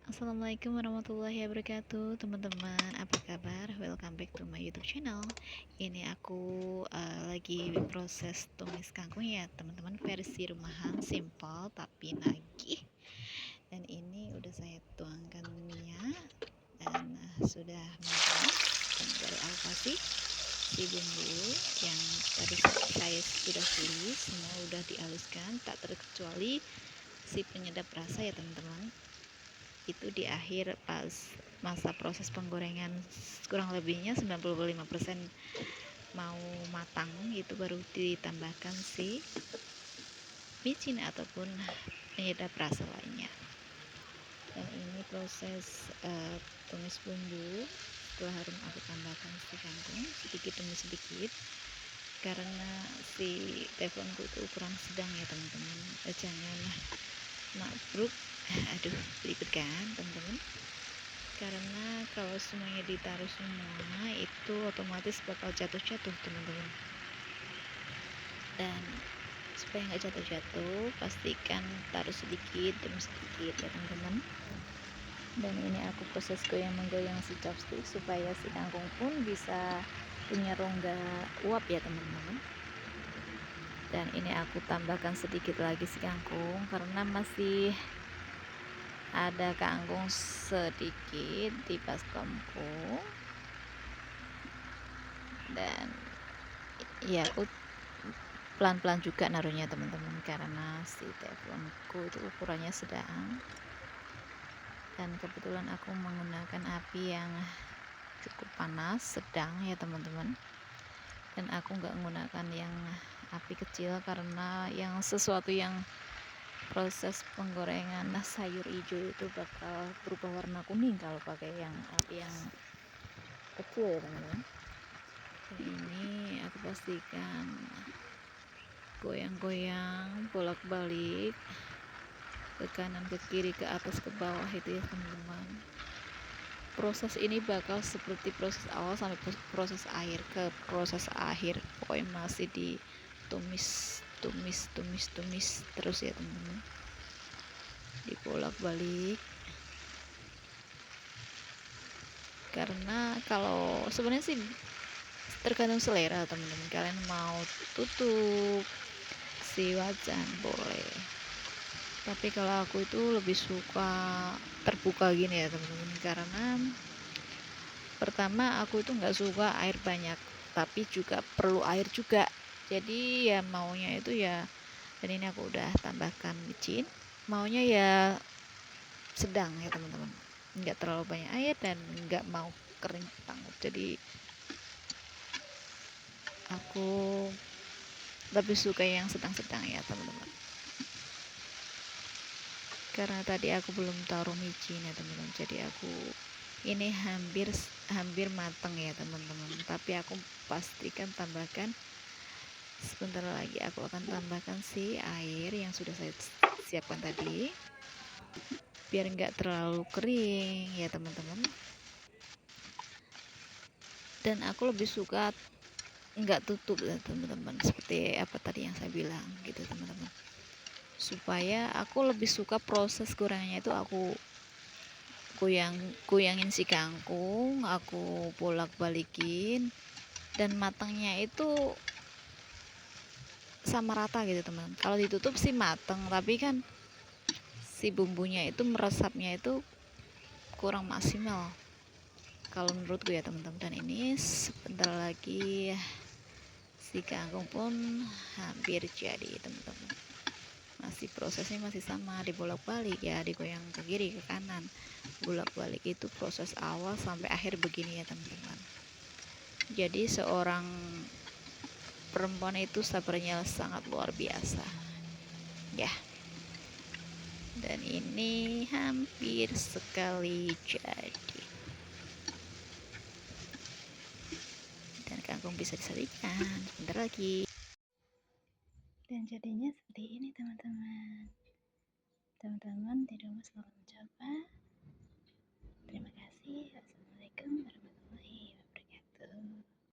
Assalamualaikum warahmatullahi wabarakatuh, teman-teman. Apa kabar? Welcome back to my YouTube channel. Ini aku lagi proses tumis kangkung ya, teman-teman, versi rumahan, simple tapi nagih. Dan ini udah saya tuangkan minyak dan sudah matang. Dan baru aku kasih si bumbu yang tadi saya sudah tulis, semua udah dihaluskan, tak terkecuali si penyedap rasa ya, teman-teman. Itu di akhir pas masa proses penggorengan, kurang lebihnya 95% mau matang, itu baru ditambahkan si micin ataupun penyedap rasa lainnya. Dan ini proses tumis bumbu. Setelah harum aku tambahkan si kangkung sedikit demi sedikit, karena si teflonku itu ukuran sedang ya, teman-teman. Jangan mabruk, aduh, ribet kan, teman-teman. Karena kalau semuanya ditaruh semua itu otomatis bakal jatuh-jatuh, teman-teman. Dan supaya nggak jatuh-jatuh, pastikan taruh sedikit demi sedikit ya, teman-teman. Dan ini aku proses goyang-menggoyang si chopstick supaya si kangkung pun bisa punya rongga uap ya, teman-teman. Dan ini aku tambahkan sedikit lagi si kangkung karena masih ada kangkung sedikit di baskomku. Dan ya, aku pelan-pelan juga naruhnya, teman-teman, karena si teflonku itu ukurannya sedang. Dan kebetulan aku menggunakan api yang cukup panas, sedang ya, teman-teman. Dan aku nggak menggunakan yang api kecil karena yang sesuatu yang proses penggorengan sayur hijau itu bakal berubah warna kuning kalau pakai yang api yang kecil ya, teman-teman. Dan ini aku pastikan goyang-goyang bolak-balik ke kanan ke kiri ke atas ke bawah itu ya, teman-teman. Proses ini bakal seperti proses awal sampai proses akhir ke proses akhir, pokoknya masih ditumis tumis terus ya, teman-teman. Dibolak-balik, karena kalau sebenarnya sih tergantung selera, teman-teman. Kalian mau tutup si wajan boleh, tapi kalau aku itu lebih suka terbuka gini ya, teman-teman, karena pertama aku itu nggak suka air banyak, tapi juga perlu air juga, jadi ya maunya itu ya. Dan ini aku udah tambahkan micin, maunya ya sedang ya, teman-teman, nggak terlalu banyak air dan nggak mau kering banget. Jadi aku lebih suka yang sedang-sedang ya, teman-teman, karena tadi aku belum taruh micin ya, teman-teman. Jadi aku ini hampir matang ya, teman-teman, tapi aku pastikan tambahkan sebentar lagi. Aku akan tambahkan si air yang sudah saya siapkan tadi biar nggak terlalu kering ya, teman-teman. Dan aku lebih suka nggak tutup ya, teman-teman, seperti apa tadi yang saya bilang gitu, teman-teman, supaya aku lebih suka proses gorengannya itu aku goyangin si kangkung, aku bolak-balikin, dan matangnya itu sama rata gitu, teman. Kalau ditutup sih mateng, tapi kan si bumbunya itu meresapnya itu kurang maksimal kalau menurutku ya, teman-teman. Dan ini sebentar lagi si kangkung pun hampir jadi, teman-teman. Masih prosesnya masih sama, dibolak-balik ya, digoyang ke kiri ke kanan, bolak-balik. Itu proses awal sampai akhir begini ya, teman-teman. Jadi seorang perempuan itu sabarnya sangat luar biasa ya. Dan ini hampir sekali jadi, dan kangkung bisa disajikan sebentar lagi. Dan jadinya seperti ini, teman-teman. Teman-teman, tidak lupa selamat mencoba. Terima kasih. Assalamualaikum warahmatullahi wabarakatuh.